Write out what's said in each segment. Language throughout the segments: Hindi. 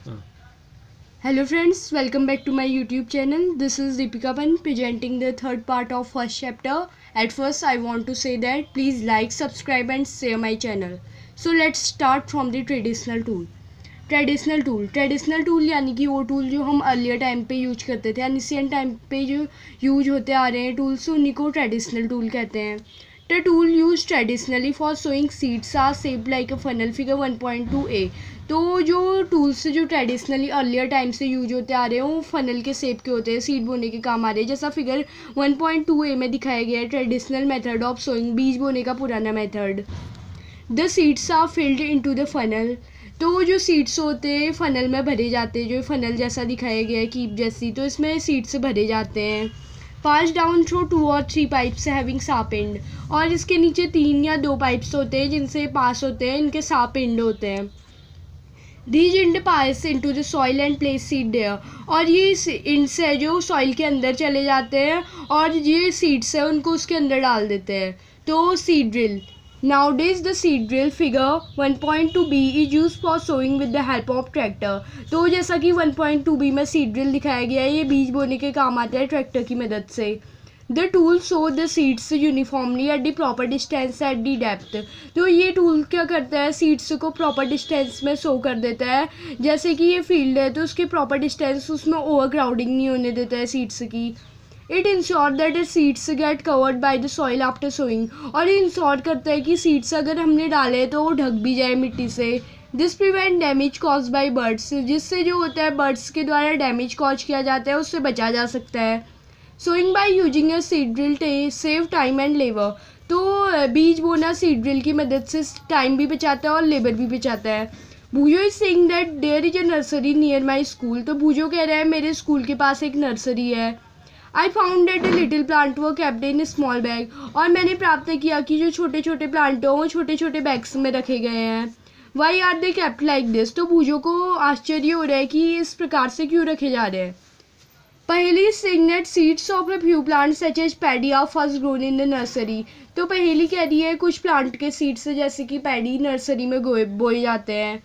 Hello friends, welcome back to my YouTube channel. This is Deepika Pan presenting the third part of first chapter. At first I want to say that please like, subscribe and share my channel. So let's start from the traditional tool. Traditional tool यानी कि वो टूल जो हम अर्लियर टाइम पे यूज करते थे, एनिशियंट टाइम पे जो यूज होते आ रहे हैं टूल्स, उन्हीं को ट्रेडिशनल टूल कहते हैं. The tool used traditionally for sewing seeds are shaped like a funnel figure 1.2a. तो जो टूल्स जो ट्रेडिशनली अर्लियर टाइम से यूज होते आ रहे हैं वो फनल के शेप के होते हैं, सीड बोने के काम आ रहे हैं. जैसा फिगर 1.2a में दिखाया गया है, ट्रेडिशनल मेथड ऑफ सोइंग, बीज बोने का पुराना method. The seeds are filled into the funnel. तो जो सीड्स होते हैं फनल में भरे जाते हैं, जो फनल जैसा दिखाया गया है, कीप जैसी, तो इसमें सीड्स भरे जाते हैं. पास डाउन थ्रू 2 और 3 पाइप्स हैविंग शार्प एंड. और इसके नीचे 3 या 2 पाइप्स होते हैं जिनसे पास होते हैं, इनके शार्प एंड होते हैं. These end pass into the soil and place seed there. और ये इंड से जो सॉइल के अंदर चले जाते हैं और ये सीड्स है उनको उसके अंदर डाल देते हैं. तो seed drill. Nowadays the seed drill figure 1.2b is used for sowing with the help of tractor. तो जैसा कि 1.2b में सीड ड्रिल दिखाया गया है, ये बीज बोने के काम आता है ट्रैक्टर की मदद से. The tool sow the seeds uniformly at the proper distance at the depth. तो ये टूल क्या करता है, सीड्स को प्रॉपर डिस्टेंस में सो कर देता है. जैसे कि ये फील्ड है तो उसके प्रॉपर डिस्टेंस, उसमें ओवर क्राउडिंग नहीं होने देता है सीड्स की. It ensure that the seeds get covered by the soil after sowing. और ये इंश्योर करता है कि सीड्स अगर हमने डाले तो वो ढक भी जाए मिट्टी से. This prevent damage cause by birds. जिससे जो होता है बर्ड्स के द्वारा डैमेज कॉज किया जाता है उससे बचा जा सकता है. Sowing by using a seed drill save time and labour. तो बीज बोना सीड ड्रिल की मदद से टाइम भी बचाता है और लेबर भी बचाता है. Bhujo is saying that there is a nursery near my school. तो भूजो कह रहा है मेरे स्कूल के पास एक नर्सरी है. I found that the little plant वो कैप्ड इन स्मॉल बैग. और मैंने प्राप्त किया कि जो छोटे छोटे प्लांट हों वो छोटे छोटे बैग्स में रखे गए हैं. Why are they kept like this. तो भूजो को आश्चर्य हो रहा है कि इस प्रकार से क्यों रखे जा रहे हैं. Paheli saying that seeds of a few plants such as paddy are first grown in the nursery. तो पहली कह रही है कुछ प्लांट के सीड्स जैसे कि पैडी नर्सरी में बोए जाते हैं.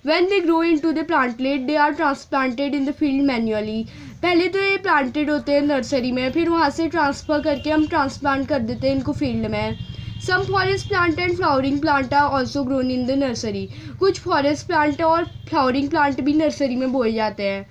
When they grow into the plantlet, they are transplanted in the field manually. पहले तो ये प्लांटेड होते हैं नर्सरी में, फिर वहाँ से ट्रांसफ़र करके हम ट्रांसप्लांट कर देते हैं इनको फील्ड में. Some forest plant and flowering plant are also grown in the nursery. कुछ फॉरेस्ट प्लांट और फ्लावरिंग प्लांट भी नर्सरी में बोए जाते हैं.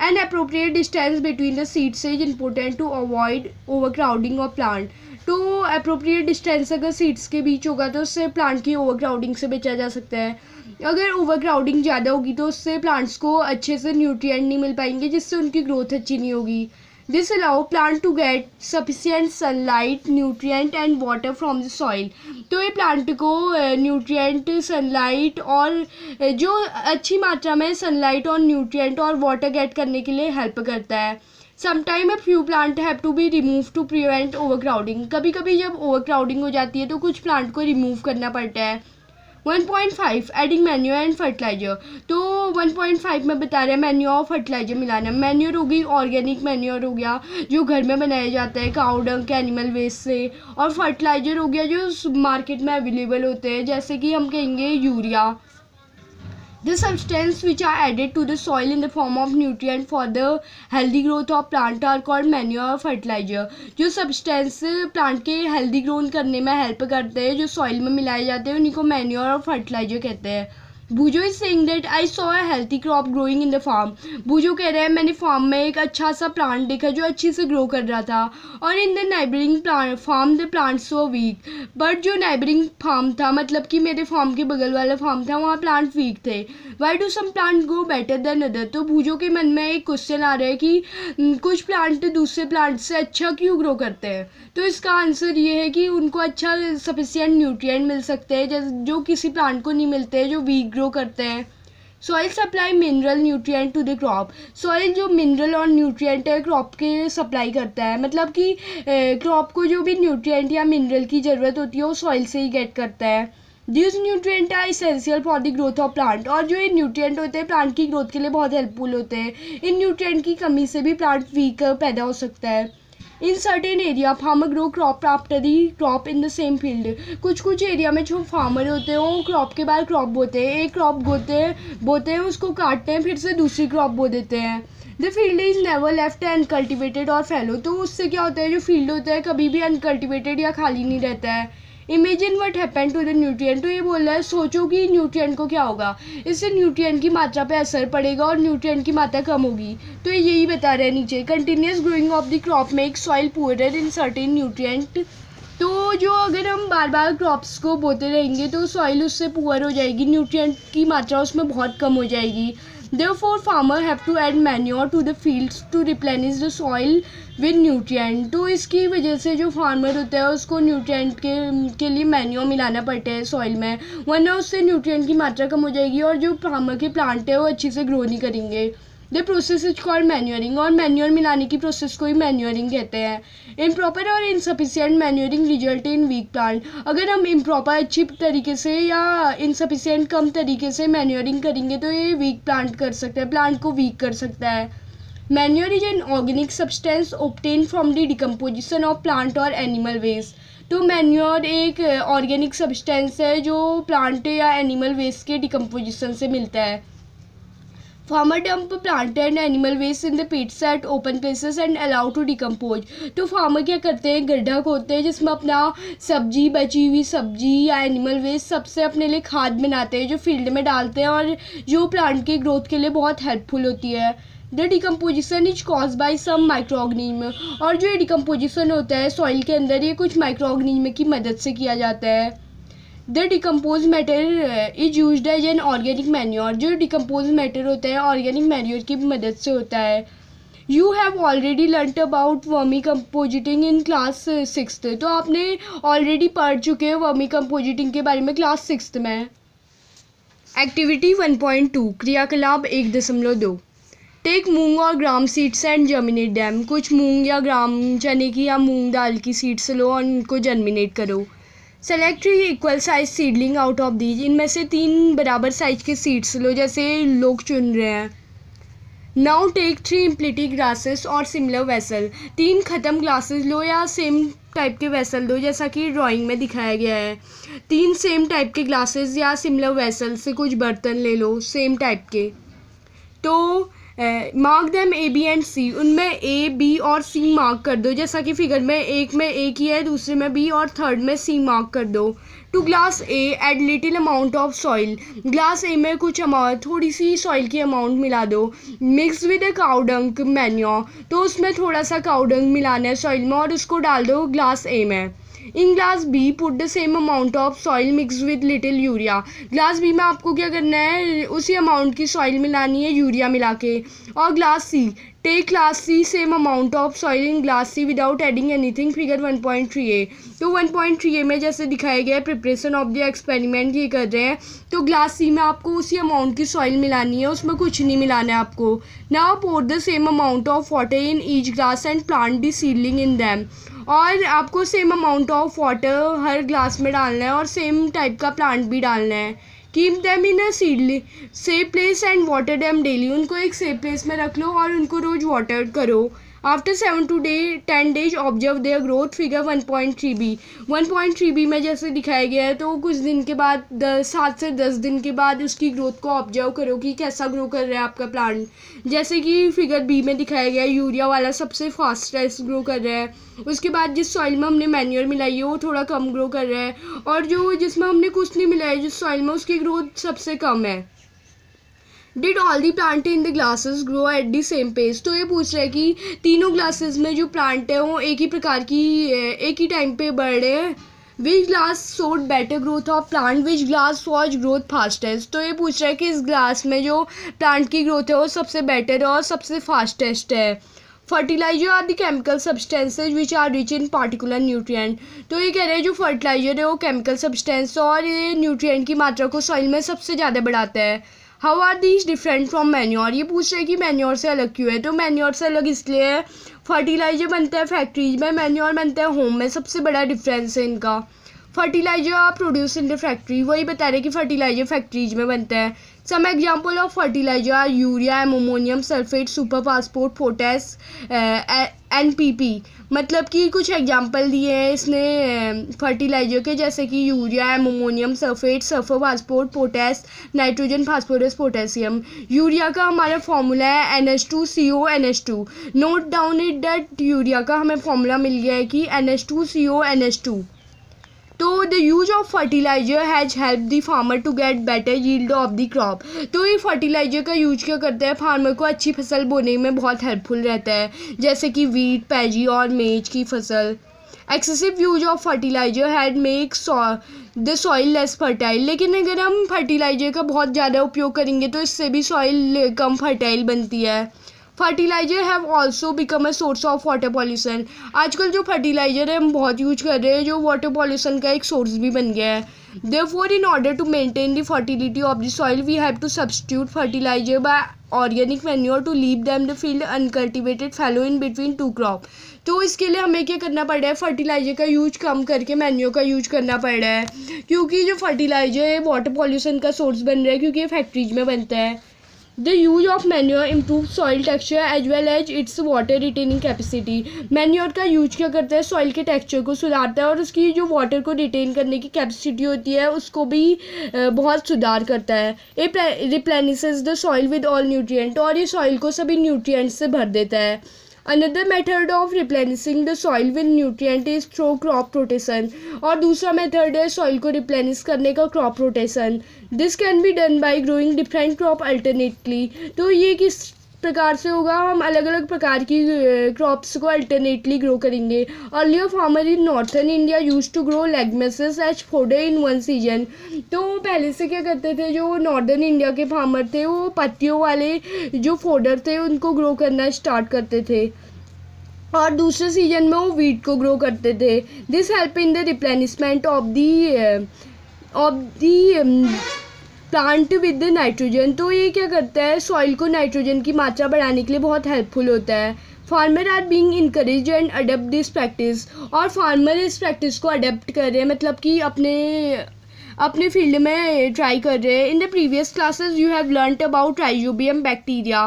An appropriate distance between the seeds is important to avoid overcrowding of plant. तो अप्रोप्रिएट डिस्टेंस अगर सीड्स के बीच होगा तो उससे प्लांट की ओवर क्राउडिंग से बचा जा सकता है. अगर ओवर क्राउडिंग ज़्यादा होगी तो उससे प्लांट्स को अच्छे से न्यूट्रिएंट नहीं मिल पाएंगे, जिससे उनकी ग्रोथ अच्छी नहीं होगी. This allow plant to get sufficient sunlight, nutrient and water from the soil. तो ये प्लांट को न्यूट्रिएंट, सनलाइट और जो अच्छी मात्रा में सनलाइट और न्यूट्रिएंट और वाटर गेट करने के लिए हेल्प करता है. Sometime a few plant have to be remove to prevent over crowding. कभी कभी जब ओवर क्राउडिंग हो जाती है तो कुछ प्लांट को रिमूव करना पड़ता है. 1.5 एडिंग मैन्योर एंड फर्टिलाइजर. तो 1.5 में बता रहे हैं मैन्योर और फर्टिलाइजर मिलाना. मैन्योर हो गई ऑर्गेनिक मैन्योर हो गया जो घर में बनाया जाता है काउ डंग के एनिमल वेस्ट से. और फर्टिलाइजर हो गया जो मार्केट में अवेलेबल होते हैं, जैसे कि हम कहेंगे urea. The substance which are added to the soil in the form of nutrient for the healthy growth of plant are called manure or fertilizer. जो substance plant के healthy growth करने में help करते हैं, जो soil में मिलाए जाते हैं, उन्हीं को manure और fertilizer कहते हैं. Bhujo is saying that I saw a healthy crop growing in the farm. Bhujo कह रहे हैं मैंने फार्म में एक अच्छा सा प्लांट देखा जो अच्छे से ग्रो कर रहा था. और in the neighbouring farm the plants so weak. But जो नाइबरिंग फार्म था, मतलब कि मेरे फार्म के बगल वाला फार्म था, वहाँ प्लांट वीक थे. Why do some plant grow better than other. तो भूजो के मन में एक क्वेश्चन आ रहा है कि कुछ प्लांट दूसरे प्लांट से अच्छा क्यों ग्रो करते हैं. तो इसका आंसर ये है कि उनको अच्छा सफिशिएंट न्यूट्रिएंट मिल सकते हैं जो किसी प्लांट को नहीं मिलते हैं जो वीक ग्रो करते हैं. Soil supply mineral nutrient to the crop. Soil जो मिनरल और न्यूट्रिएंट है क्रॉप के सप्लाई करता है, मतलब कि क्रॉप को जो भी न्यूट्रिएंट या मिनरल की ज़रूरत होती है वो सॉइल से ही गेट करता है. This nutrient are essential for the growth of plant. और जो ये न्यूट्रिएंट होते हैं प्लांट की ग्रोथ के लिए बहुत हेल्पफुल होते हैं. इन न्यूट्रिएंट की कमी से भी प्लांट वीक पैदा हो सकता है. In certain area farmer grow crop after the crop in the same field. कुछ एरिया में जो फार्मर होते हैं वो क्रॉप के बाद क्रॉप बोते हैं, एक क्रॉप बोते हैं, उसको काटते हैं, फिर से दूसरी क्रॉप बो देते हैं। The field is never left uncultivated और फैलो। तो उससे क्या होता है, जो फील्ड होता है कभी भी अनकल्टिवेटेड या खाली नहीं रहता है। Imagine what happen to the nutrient. तो ये बोल रहा है सोचो कि न्यूट्रिएंट को क्या होगा, इससे न्यूट्रिएंट की मात्रा पे असर पड़ेगा और न्यूट्रिएंट की मात्रा कम होगी। तो यही बता रहे हैं नीचे, continuous growing of the crop make soil poorer in certain nutrient. तो जो अगर हम बार बार क्रॉप्स को बोते रहेंगे तो सॉइल उससे पुअर हो जाएगी, न्यूट्रिएंट की मात्रा उसमें बहुत कम हो जाएगी। Therefore, farmer have to add manure to the fields to replenish the soil with nutrient। तो इसकी वजह से जो फार्मर होता है उसको न्यूट्रिएंट के लिए मैन्योर मिलाना पड़ता है सॉइल में, वरना उससे न्यूट्रिएंट की मात्रा कम हो जाएगी और जो फार्मर के प्लांट है वो अच्छे से ग्रो नहीं करेंगे। The process is called manuring, और मैन्योर मिलाने की प्रोसेस को ही मैन्योरिंग कहते हैं। इम्प्रॉपर और insufficient manuring result in weak plant. अगर हम इम्प्रॉपर अच्छी तरीके से या इनसफिशिएंट कम तरीके से मैन्योरिंग करेंगे तो ये वीक प्लांट कर सकता है, प्लांट को वीक कर सकता है। Manure is an organic substance obtain from the decomposition of plant और एनिमल वेस्ट। तो मैन्योर एक ऑर्गेनिक सब्सटेंस है जो प्लांट या एनिमल वेस्ट के डिकम्पोजिशन से मिलता है। Farmer dump plant and animal waste in the pits at open places and allow to decompose। तो फार्मर क्या करते हैं, गड्ढा खोदते हैं जिसमें अपना सब्जी, बची हुई सब्जी या एनिमल वेस्ट सबसे अपने लिए खाद बनाते हैं जो फील्ड में डालते हैं और जो प्लांट की ग्रोथ के लिए बहुत हेल्पफुल होती है। The decomposition is cause by some micro organism. और जो ये डिकम्पोजिशन होता है सॉइल के अंदर ये कुछ माइक्रो ऑर्गेनिज्म की मदद से किया जाता है। The decompose matter is used as an organic manure. जो डिकम्पोज मैटर होता है ऑर्गेनिक मैन्योर की मदद से होता है। You have already learn about vermicomposting in class 6th। तो आपने ऑलरेडी पढ़ चुके हो वर्मी कंपोजिटिंग के बारे में क्लास 6th में। एक्टिविटी 1.2 क्रियाकलाप 1.2। टेक मूंग और ग्राम सीड्स एंड जर्मिनेट दैम। कुछ मूंग या ग्राम चने की या मूंग दाल की सीड्स लो और उनको जर्मिनेट करो। Select 3 equal size seedling out of these. इनमें से 3 बराबर साइज के सीड्स लो जैसे लोग चुन रहे हैं। नाउ टेक 3 इम्प्लिटी ग्लासेस और सिमिलर वेसल। 3 ख़त्म ग्लासेस लो या सेम टाइप के वेसल लो जैसा कि ड्राइंग में दिखाया गया है। 3 सेम टाइप के ग्लासेस या सिमिलर वेसल से कुछ बर्तन ले लो सेम टाइप के। तो mark them A B and C. उनमें ए बी और सी मार्क कर दो जैसा कि फिगर में एक में ए की है, दूसरे में बी और थर्ड में सी मार्क कर दो। Two glass A add little amount of soil. Glass A में कुछ थोड़ी सी सॉइल की अमाउंट मिला दो। Mix with a cow dung manure. तो उसमें थोड़ा सा काउ डंग मिलाना है सॉइल में और उसको डाल दो ग्लास ए में। In glass B put the same amount of soil mix with little urea. Glass B में आपको क्या करना है, उसी अमाउंट की सॉइल मिलानी है यूरिया मिला के। और glass C take glass C same amount of soil in glass C without adding anything. Figure 1.3a। तो 1.3a में जैसे दिखाया गया है प्रिपरेशन ऑफ द एक्सपेरिमेंट ये कर रहे हैं। तो ग्लास सी में आपको उसी अमाउंट की सॉइल मिलानी है, उसमें कुछ नहीं मिलाना है आपको। Now pour the same amount of water in each glass and plant the seedling in them. और आपको सेम अमाउंट ऑफ वाटर हर ग्लास में डालना है और सेम टाइप का प्लांट भी डालना है। Keep them in a shady safe place and water them daily. उनको एक सेफ प्लेस में रख लो और उनको रोज वाटर करो। After 7 to 10 days observe their growth. Figure 1.3b। 1.3b में जैसे दिखाया गया है तो कुछ दिन के बाद 7 से 10 दिन के बाद उसकी ग्रोथ को ऑब्जर्व करो कि कैसा ग्रो कर रहा है आपका प्लांट। जैसे कि फिगर बी में दिखाया गया है यूरिया वाला सबसे फास्टेस्ट ग्रो कर रहा है। उसके बाद जिस सॉइल में हमने मैन्योर मिलाई है वो थोड़ा कम ग्रो कर रहा है और जो जिसमें हमने कुछ नहीं मिलाया जिस सॉइल में उसकी ग्रोथ सबसे कम है। Did all the plant in the glasses grow at the same pace. तो ये पूछ रहा है कि तीनों ग्लासेस में जो प्लांट है वो एक ही प्रकार की एक ही टाइम पे बढ़ रहे हैं। Which glass showed better growth of plant, which glass was growth fastest. तो ये पूछ रहा है कि इस ग्लास में जो प्लांट की ग्रोथ है वो सबसे बेटर और सबसे फास्टेस्ट है। Fertiliser are the chemical substances which are rich in particular nutrient. तो ये कह रहे हैं जो फर्टिलाइजर है वो केमिकल सब्सटेंस और ये न्यूट्रिएंट की मात्रा को सॉइल में सबसे ज़्यादा बढ़ाता है। How are these different from manure. ये पूछ रहे हैं कि मैन्योर से अलग क्यों है। तो मैन्योर से अलग इसलिए है फर्टिलाइजर बनता है फैक्ट्रीज में, मैन्योर बनता है होम में। सबसे बड़ा डिफरेंस है इनका। फर्टिलाइजर आप प्रोड्यूस इन द फैक्ट्री, वही बता रहे कि फर्टिलाइजर फैक्ट्रीज में बनता है। Some example of fertiliser urea, ammonium sulphate, super phosphate, potash, NPP। मतलब कि कुछ एग्जांपल दिए हैं इसने फर्टिलाइजर के, जैसे कि urea, ammonium sulphate, sulphur phosphorate, potash, nitrogen, phosphorus, potassium. Urea का हमारा फॉर्मूला है NH2CONH2। Note down it that urea का हमें फॉर्मूला मिल गया है कि NH2CONH2। तो the use of fertilizer has help the farmer to get better yield of the crop. तो ये फर्टिलाइजर का यूज क्या करता है, फार्मर को अच्छी फसल बोने में बहुत हेल्पफुल रहता है, जैसे कि वीट, पैजी और मेज की फसल। Excessive use of fertiliser had make the soil less fertile. लेकिन अगर हम फर्टिलाइजर का बहुत ज़्यादा उपयोग करेंगे तो इससे भी सॉइल कम फर्टाइल बनती है। Fertiliser have also become a source of water pollution. आजकल जो फर्टिलाइजर है हम बहुत यूज कर रहे हैं, जो वाटर पॉल्यूशन का एक सोर्स भी बन गया है। Therefore, in order to maintain the fertility of the soil, we have to substitute fertilizer by organic manure to leave them the field uncultivated fallow in between two crop। तो इसके लिए हमें क्या करना पड़ रहा है, फर्टिलाइजर का यूज कम करके मैन्योर का यूज करना पड़ रहा है, क्योंकि जो फर्टिलाइजर है वाटर पॉल्यूशन का सोर्स बन रहा है, क्योंकि ये फैक्ट्रीज में बनता है। The use of manure improves soil texture as well as its water retaining capacity। Manure का यूज क्या करता है, सॉइल के टेक्सचर को सुधारता है और उसकी जो वाटर को रिटेन करने की कैपेसिटी होती है उसको भी बहुत सुधार करता है। ये replenishes the soil with all nutrient, और ये सॉइल को सभी न्यूट्रिएंट्स से भर देता है। Another method of replenishing the soil with nutrient is through crop rotation। और दूसरा मेथड है सॉइल को रिप्लेनिश करने का, crop rotation. This can be done by growing different crop alternately. तो ये किस प्रकार से होगा, हम अलग अलग प्रकार की क्रॉप्स को अल्टरनेटली ग्रो करेंगे। Earlier farmer in northern India use to grow legumes as fodder in one season. तो पहले से क्या करते थे, जो नॉर्दर्न इंडिया के फार्मर थे वो पत्तियों वाले जो फोडर थे उनको ग्रो करना स्टार्ट करते थे और दूसरे सीजन में वो वीट को ग्रो करते थे। This help in the replenishment of the plant with the nitrogen. तो ये क्या करता है, सॉइल को नाइट्रोजन की मात्रा बढ़ाने के लिए बहुत हेल्पफुल होता है। Farmer are being encourage and adept this practice, और फार्मर इस प्रैक्टिस को अडेप्ट कर रहे हैं, मतलब कि अपने फील्ड में ट्राई कर रहे हैं। In the previous classes you have learned about rhizobium bacteria.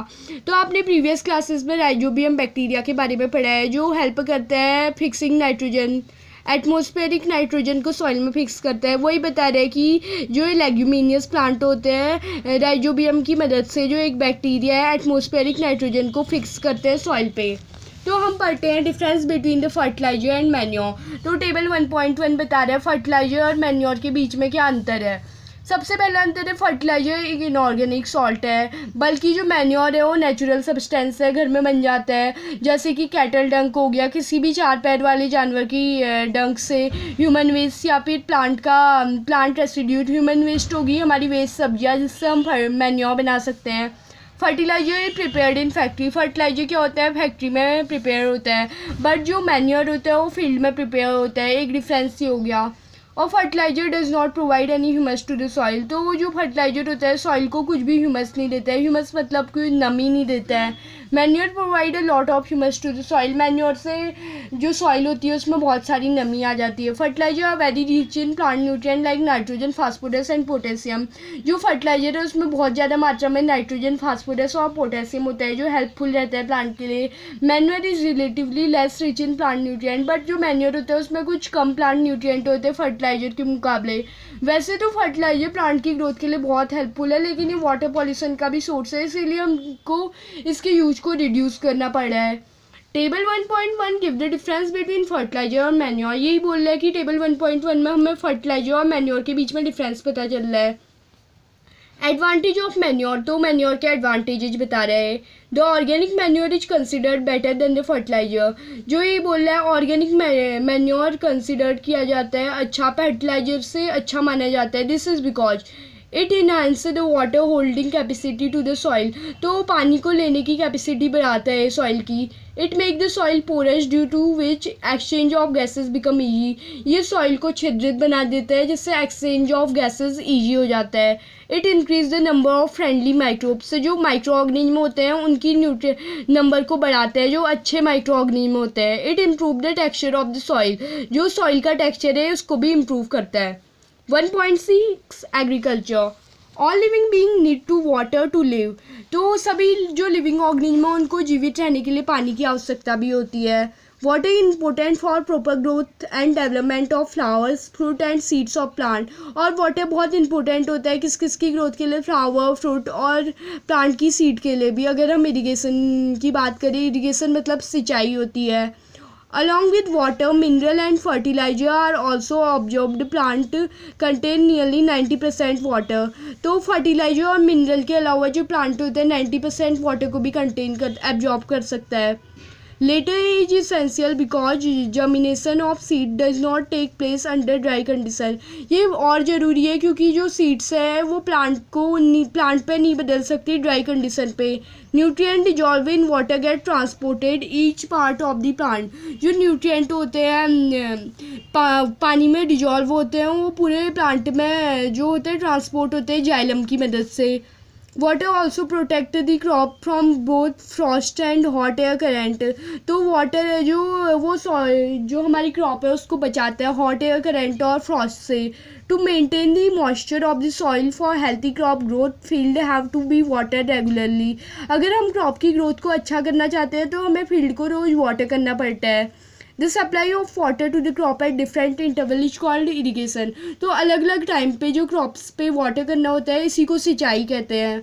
तो आपने प्रीवियस क्लासेस में राइजोबियम बैक्टीरिया के बारे में पढ़ा है, जो हेल्प करता है फिक्सिंग नाइट्रोजन, एटमॉस्फेरिक नाइट्रोजन को सॉइल में फिक्स करता है। वही बता रहे हैं कि जो ये लेग्यूमिनियस प्लांट होते हैं, राइजोबियम की मदद से जो एक बैक्टीरिया है एटमॉस्फेरिक नाइट्रोजन को फिक्स करते हैं सॉइल पे। तो हम पढ़ते हैं difference between the fertiliser and manure. तो टेबल 1.1 बता रहा है फर्टिलाइजर और मैन्योर के बीच में क्या अंतर है। सबसे पहला अंतर है, फर्टिलाइजर एक इनऑर्गेनिक सॉल्ट है, बल्कि जो मैन्योर है वो नेचुरल सब्सटेंस है, घर में बन जाता है, जैसे कि कैटल डंक हो गया, किसी भी चार पैर वाले जानवर की डंक से, ह्यूमन वेस्ट या फिर प्लांट रेसिड्यू, ह्यूमन वेस्ट होगी हमारी वेस्ट सब्जियाँ, जिससे हम मैन्योर बना सकते हैं। Fertiliser prepared in factory. Fertiliser क्या होता है, फैक्ट्री में प्रिपेयर होता है, बट जो मैन्योर होता है वो फील्ड में प्रिपेयर होता है। एक डिफरेंस ही हो गया। और fertiliser does not provide any humus to the soil. तो वो जो फर्टिलाइजर होता है सॉइल को कुछ भी ह्यूमस नहीं देता है। ह्यूमस मतलब कोई नमी नहीं देता है। Manure provide a lot of humus to the soil. Manure से जो सॉइल होती है उसमें बहुत सारी नमी आ जाती है। Fertiliser are very rich in plant nutrient like nitrogen, phosphorus and potassium. जो फर्टिलाइजर है उसमें बहुत ज़्यादा मात्रा में नाइट्रोजन, फास्फोरस और पोटेशियम होता है, जो हेल्पफुल रहता है प्लांट के लिए। Manure is relatively less rich in plant nutrient, but जो मैन्योर होता है उसमें कुछ कम प्लांट न्यूट्रिएंट होते हैं फर्टिलाइजर के मुकाबले। वैसे तो फर्टिलाइजर प्लांट की ग्रोथ के लिए बहुत हेल्पफुल है, लेकिन ये वाटर पॉल्यूशन का भी सोर्स है, इसीलिए हमको इसके यूज को रिड्यूस करना पड़ रहा है। Table 1.1 give the difference between fertiliser और मैन्योर। यही बोल रहा है कि टेबल 1.1 में हमें फर्टिलाइजर और मैन्योर के बीच में डिफरेंस पता चल रहा है। Advantage of manure. तो मैन्योर के एडवांटेजेस बता रहे हैं। The organic manure is considered better than the fertiliser. जो ये बोल रहा है ऑर्गेनिक मैन्योर कंसिडर्ड किया जाता है अच्छा, फर्टिलाइजर से अच्छा माना जाता है। This is because it enhance the water holding capacity to the soil. तो पानी को लेने की कैपेसिटी बढ़ाता है सॉइल की। It make the soil porous due to which exchange of gases become easy. ये सॉइल को छिद्रित बना देता है, जिससे एक्सचेंज ऑफ गैसेज ईजी हो जाता है। It increase the number of friendly microbes. जो माइक्रो ऑर्गेनिज्म होते हैं उनकी नंबर को बढ़ाता है, जो अच्छे माइक्रो ऑर्गेनिज्म होते हैं। It improve the texture of the soil. जो सॉइल का टेक्सचर है उसको भी इम्प्रूव करता है। 1.6 agriculture. All living being need to water to live. तो सभी जो लिविंग ऑर्गेनिज्म है उनको जीवित रहने के लिए पानी की आवश्यकता भी होती है। Water important for proper growth and development of flowers, fruit and seeds of plant. और वाटर बहुत इंपॉर्टेंट होता है किस किस की ग्रोथ के लिए, फ्लावर, फ्रूट और प्लांट की सीड के लिए भी। अगर हम इरिगेशन की बात करें, इरिगेशन मतलब सिंचाई होती है। Along with water, mineral and fertilizer are also absorbed. Plant contain nearly 90% water. तो फर्टिलाइजर और मिनरल के अलावा जो प्लांट होते हैं 90% वाटर को भी कंटेन कर एब्जॉर्ब कर सकता है। Later is essential because germination of seed does not take place under dry condition. ये और ज़रूरी है क्योंकि जो सीड्स है वो प्लांट पे नहीं बदल सकती ड्राई कंडीशन पे। Nutrient dissolve in water get transported each part of the plant. जो न्यूट्रिएंट होते हैं पानी में डिजॉल्व होते हैं वो पूरे प्लांट में जो होते हैं ट्रांसपोर्ट होते हैं जाइलम की मदद से। Water also protect the crop from both frost and hot air current. तो वाटर है जो हमारी क्रॉप है उसको बचाता है हॉट एयर करेंट और फ्रॉस्ट से। To maintain the moisture of the soil for healthy crop growth, field have to be water regularly. अगर हम क्रॉप की ग्रोथ को अच्छा करना चाहते हैं तो हमें फील्ड को रोज़ वाटर करना पड़ता है। The supply of water to the crop at different interval is called irrigation. तो अलग अलग टाइम पे जो क्रॉप्स पे वाटर करना होता है इसी को सिंचाई कहते हैं।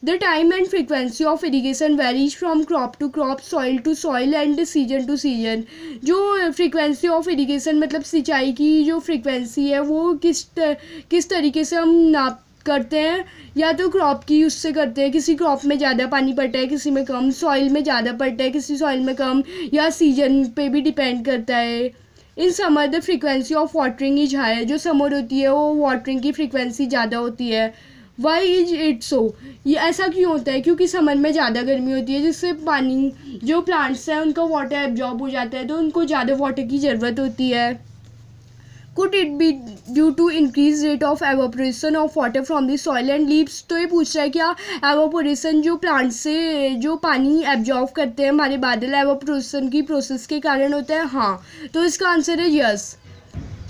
The time and frequency of irrigation varies from crop to crop, soil to soil and season to season. जो फ्रिक्वेंसी ऑफ इरीगेशन मतलब सिंचाई की जो फ्रिक्वेंसी है वो किस तरीके से हम नाप करते हैं, या तो क्रॉप की उससे करते हैं, किसी क्रॉप में ज़्यादा पानी पड़ता है किसी में कम, सॉइल में ज़्यादा पड़ता है किसी सॉइल में कम, या सीजन पे भी डिपेंड करता है। In summer the frequency of watering is high. जो समर होती है वो वाटरिंग की फ्रिक्वेंसी ज़्यादा होती है। Why is it so? ये ऐसा क्यों होता है? क्योंकि समर में ज़्यादा गर्मी होती है जिससे पानी जो प्लांट्स हैं उनका वाटर एब्जॉर्ब हो जाता है तो उनको ज़्यादा वाटर की ज़रूरत होती है। Could it be due to increased rate of evaporation of water from the soil and leaves? तो ये पूछ रहा है क्या evaporation जो प्लांट से जो पानी एब्जॉर्ब करते हैं हमारे बादल, evaporation की प्रोसेस के कारण होता है? हाँ, तो इसका आंसर है yes.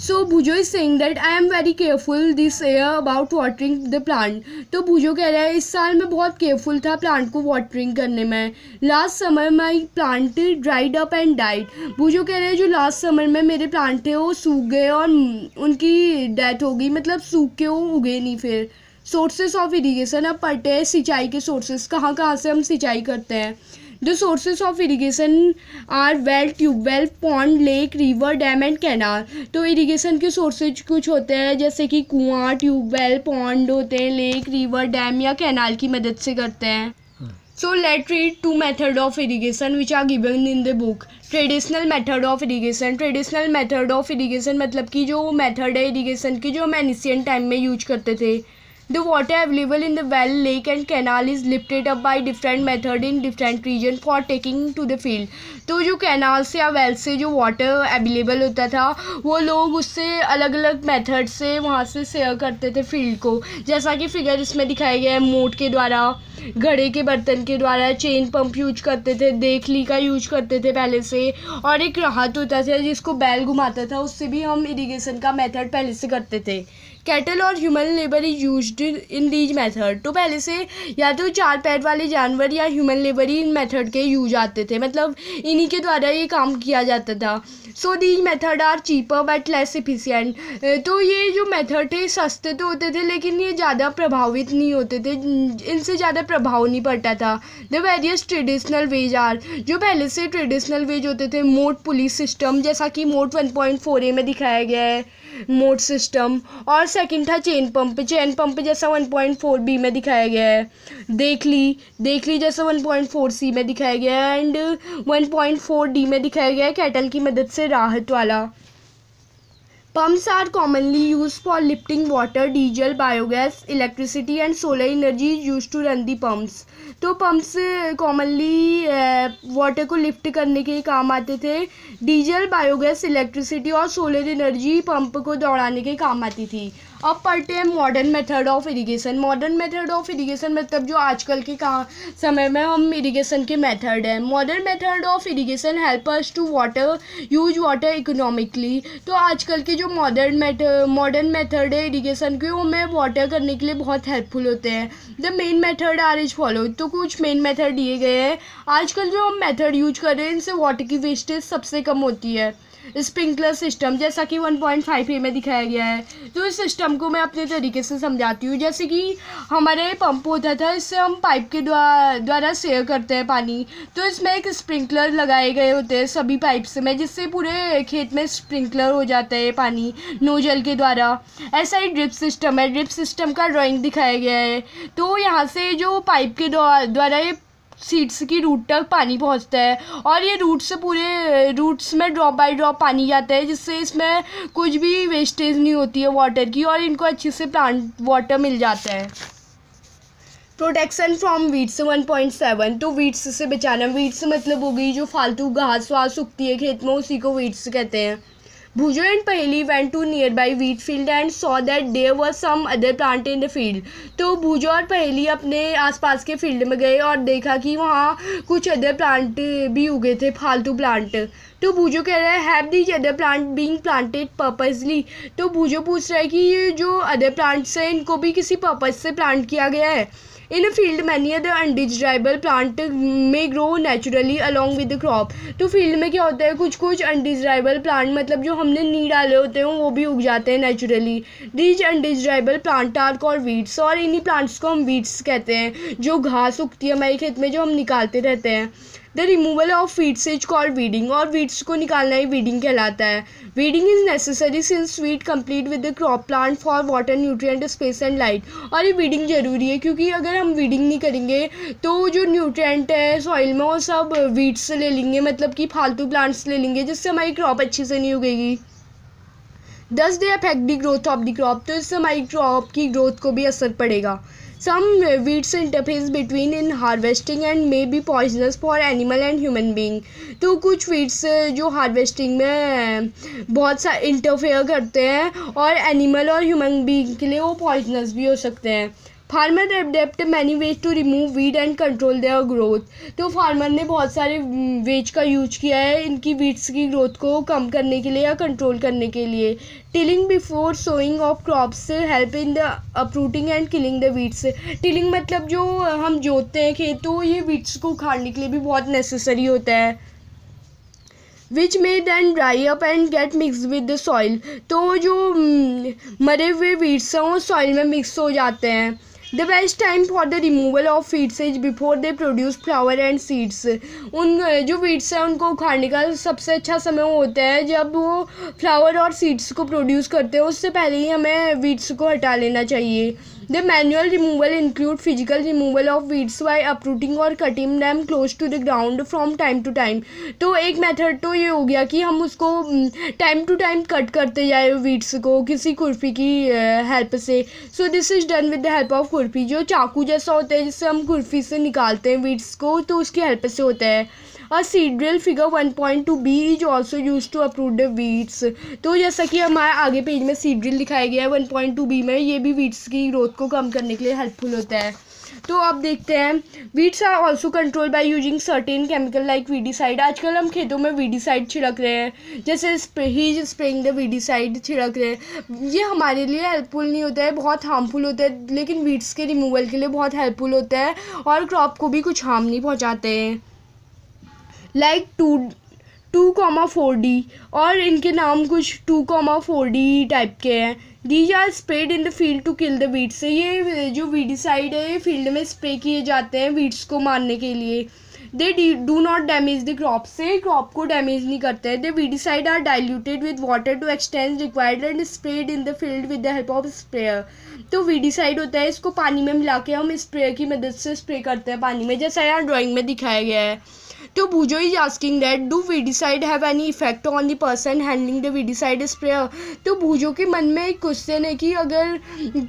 So Bhujo is saying that I am very careful this year about watering the plant. तो भूजो कह रहा है इस साल मैं बहुत केयरफुल था प्लांट को वाटरिंग करने में। Last summer my plant dried up and died. भूजो कह रहे हैं जो लास्ट समर में मेरे प्लांट थे वो सूख गए और उनकी डेथ हो गई, मतलब सूख के वो उगे नहीं फिर। सोर्सेस ऑफ इरीगेशन, अब पढ़ते हैं सिंचाई के सोर्सेस, कहाँ कहाँ से हम सिंचाई करते हैं। The sources of irrigation are well, tubewell, pond, lake, river, dam and canal. तो इरिगेशन के सोर्सेज कुछ होते हैं जैसे कि कुआं, ट्यूबवेल, पॉन्ड होते हैं, लेक, रिवर, डैम या कैनाल की मदद से करते हैं। So let's read two methods of irrigation which are given in the book. Traditional method of irrigation. Traditional method of irrigation मतलब कि जो मेथड है इरीगेशन की जो हम एंशिएंट टाइम में यूज करते थे। The water available in the well, lake and canal is lifted up by different method in different region for taking to the field. तो जो कैनाल से या वेल से जो वाटर अवेलेबल होता था वो लोग उससे अलग अलग मेथड से वहाँ से शेयर करते थे फील्ड को, जैसा कि फिगर इसमें दिखाया गया है। मोट के द्वारा, घड़े के बर्तन के द्वारा, चेन पंप यूज करते थे, देखली का यूज करते थे पहले से, और एक राहत होता था जिसको बैल घुमाता था, उससे भी हम इरीगेशन का मेथड पहले से करते थे। कैटल और human labour is used in these method. तो पहले से या तो चार पैर वाले जानवर या ह्यूमन लेबर ही इन मेथड के यूज आते थे, मतलब इन्हीं के द्वारा ये काम किया जाता था। So these method are cheaper but less efficient. तो ये जो मेथड थे सस्ते तो होते थे लेकिन ये ज़्यादा प्रभावित नहीं होते थे, इनसे ज़्यादा प्रभाव नहीं पड़ता था। The various traditional ways are, जो पहले से ट्रेडिशनल वेज होते थे, मोट पुलिस सिस्टम, जैसा कि मोट 1.4a में दिखाया गया है मोट सिस्टम, और सेकंड था चेन पंप जैसा 1.4b में दिखाया गया है। देखली जैसा 1.4c में दिखाया गया है, एंड 1.4d में दिखाया गया है कैटल की मदद से राहत वाला। Pumps are commonly used for lifting water, diesel, biogas, electricity and solar energy is used to run the pumps. तो पम्प्स कॉमनली वाटर को लिफ्ट करने के काम आते थे। डीजल, बायोगैस, इलेक्ट्रिसिटी और सोलर एनर्जी पंप को दौड़ाने के काम आती थी। अब पढ़ते हैं modern method of irrigation. Modern method of irrigation मतलब जो आजकल के समय में हम इरिगेशन के मेथड हैं। Modern method of irrigation help us to use water economically. तो आजकल के जो मॉडर्न मेथड है इरिगेशन के, वो हमें वाटर करने के लिए बहुत हेल्पफुल होते हैं। The main method are is follow. तो कुछ मेन मेथड दिए गए हैं। आजकल जो हम मेथड यूज कर रहे हैं इनसे वाटर की वेस्टेज सबसे कम होती है। स्प्रिंकलर सिस्टम, जैसा कि 1.5a में दिखाया गया है। तो इस सिस्टम को मैं अपने तरीके से समझाती हूँ। जैसे कि हमारे पंप होता था, इससे हम पाइप के द्वारा शेयर करते हैं पानी। तो इसमें एक स्प्रिंकलर लगाए गए होते हैं सभी पाइप्स में, जिससे पूरे खेत में स्प्रिंकलर हो जाता है पानी नोजल के द्वारा। ऐसा ही ड्रिप सिस्टम है। ड्रिप सिस्टम का ड्राइंग दिखाया गया है। तो यहाँ से जो पाइप के द्वारा ये सीड्स की रूट तक पानी पहुंचता है, और ये रूट्स में ड्रॉप बाय ड्रॉप पानी जाता है, जिससे इसमें कुछ भी वेस्टेज नहीं होती है वाटर की, और इनको अच्छे से प्लांट वाटर मिल जाता है। Protection from weeds 1.7। तो वीड्स से बचाना। वीड्स मतलब हो गई जो फालतू घास वास उगती है खेत में, उसी को वीड्स कहते हैं। Bhujo and Paheli went to nearby wheat field and saw that there was some other plant in the field। तो भूजो और पहेली अपने आसपास के फील्ड में गए और देखा कि वहाँ कुछ अदर प्लांट भी उगे थे, फालतू प्लांट। तो भूजो कह रहा है have these other plant being planted purposely. तो भूजो पूछ रहा है कि ये जो अदर प्लांट्स हैं इनको भी किसी पर्पस से प्लांट किया गया है। In a field many other undesirable plant में grow naturally along with the crop. तो फील्ड में क्या होता है, कुछ अनडिजायरेबल प्लांट मतलब जो हमने नहीं डाले होते हैं वो भी उग जाते हैं naturally. These undesirable plant are called weeds. और इन्हीं प्लांट्स को हम वीड्स कहते हैं, जो घास उगती है हमारे खेत में जो हम निकालते रहते हैं। The removal of weeds is called weeding. और वीड्स को निकालना ही वीडिंग कहलाता है। Weeding is necessary since weed complete with the crop plant for water nutrient space and light. और ये वीडिंग जरूरी है, क्योंकि अगर हम वीडिंग नहीं करेंगे तो जो न्यूट्रिएंट है सॉइल में वो सब वीड्स ले लेंगे, मतलब कि फालतू प्लांट्स ले लेंगे, जिससे हमारी क्रॉप अच्छे से नहीं उगेगी। दस they affect the growth of the crop. तो इससे हमारी क्रॉप की ग्रोथ को भी असर पड़ेगा। Some weeds interface between in harvesting and may be poisonous for animal and human being। तो कुछ weeds जो हार्वेस्टिंग में बहुत सा इंटरफेयर करते हैं और एनिमल और ह्यूमन बीइंग के लिए वो पॉइजनस भी हो सकते हैं। Farmer adept many ways to remove weed and control their growth. तो फार्मर ने बहुत सारे वेज का यूज किया है इनकी वीड्स की ग्रोथ को कम करने के लिए या कंट्रोल करने के लिए। Tilling before sowing of crops help in the uprooting and killing the weeds. Tilling मतलब जो हम जोतते हैं खेत, तो ये वीड्स को उखाड़ने के लिए भी बहुत नेसेसरी होता है। Which may then dry up and get mix with the soil. तो जो मरे हुए वीड्स हैं वो सॉइल में मिक्स हो जाते हैं। The best time for the removal of weeds is before they produce flower and seeds. उन जो वीड्स हैं उनको उखाड़ने का सबसे अच्छा समय होता है जब वो फ्लावर और सीड्स को प्रोड्यूस करते हैं, उससे पहले ही हमें वीड्स को हटा लेना चाहिए। The manual removal include physical removal of weeds by uprooting और cutting them close to the ground from time to time. तो एक मेथड तो ये हो गया कि हम उसको टाइम टू टाइम कट करते जाए वीड्स को किसी खुरपी की हेल्प से। So this is done with the help of खुरपी। जो चाकू जैसा होता है जिससे हम खुरपी से निकालते हैं वीड्स को, तो उसकी हेल्प से होता है। और seed drill figure 1.2b is also use to approve the weeds. तो जैसा कि हमारे आगे पेज में सीड ड्रिल दिखाया गया है 1.2b में, ये भी वीड्स की ग्रोथ को कम करने के लिए हेल्पफुल होता है। तो अब देखते हैं weeds are also control by using certain chemical like weedicide. आजकल हम खेतों में वीडीसाइड छिड़क रहे हैं, जैसे ही स्प्रेइंग द वीडीसाइड छिड़क रहे हैं। ये हमारे लिए हेल्पफुल नहीं होता है, बहुत हार्मफुल होता है, लेकिन वीड्स के रिमूवल के लिए बहुत हेल्पफुल होता है और क्रॉप को भी कुछ हार्म नहीं पहुँचाते हैं। लाइक 2,4D और इनके नाम कुछ 2,4D टाइप के हैं। These are spread in the field to kill the weeds. से ये जो वीडीसाइड है ये फील्ड में स्प्रे किए जाते हैं वीड्स को मारने के लिए। They do not damage the crop. से क्रॉप को डैमेज नहीं करते हैं। The weedicide are diluted with water to extend required and spread in the field with the help of sprayer. तो वीडीसाइड होता है, इसको पानी में मिला के हम स्प्रेयर की मदद से स्प्रे करते हैं पानी में, जैसा यहाँ ड्राइंग में दिखाया गया है। तो Bhujo is asking that do weedicide have any effect on the person handling the weedicide sprayer। तो भूजो के मन में एक क्वेश्चन है कि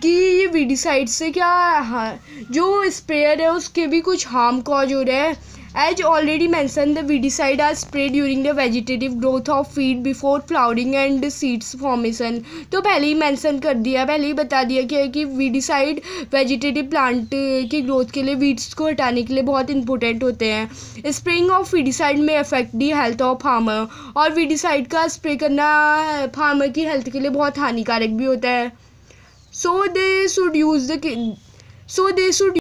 ये वीडीसाइड से क्या जो स्प्रेयर है उसके भी कुछ हार्म कॉज हो रहा है। As already mentioned, the weedicide are sprayed during the vegetative growth of weed before flowering and seeds formation. तो पहले ही मेंशन कर दिया, पहले ही बता दिया कि वीडिसाइड वेजिटेटिव प्लांट की ग्रोथ के लिए, वीड्स को हटाने के लिए बहुत इंपॉर्टेंट होते हैं. स्प्रेइंग ऑफ वीडिसाइड में affect the health of farmer. और वीडिसाइड का स्प्रे करना फार्मर की हेल्थ के लिए बहुत हानिकारक भी होता है. So they should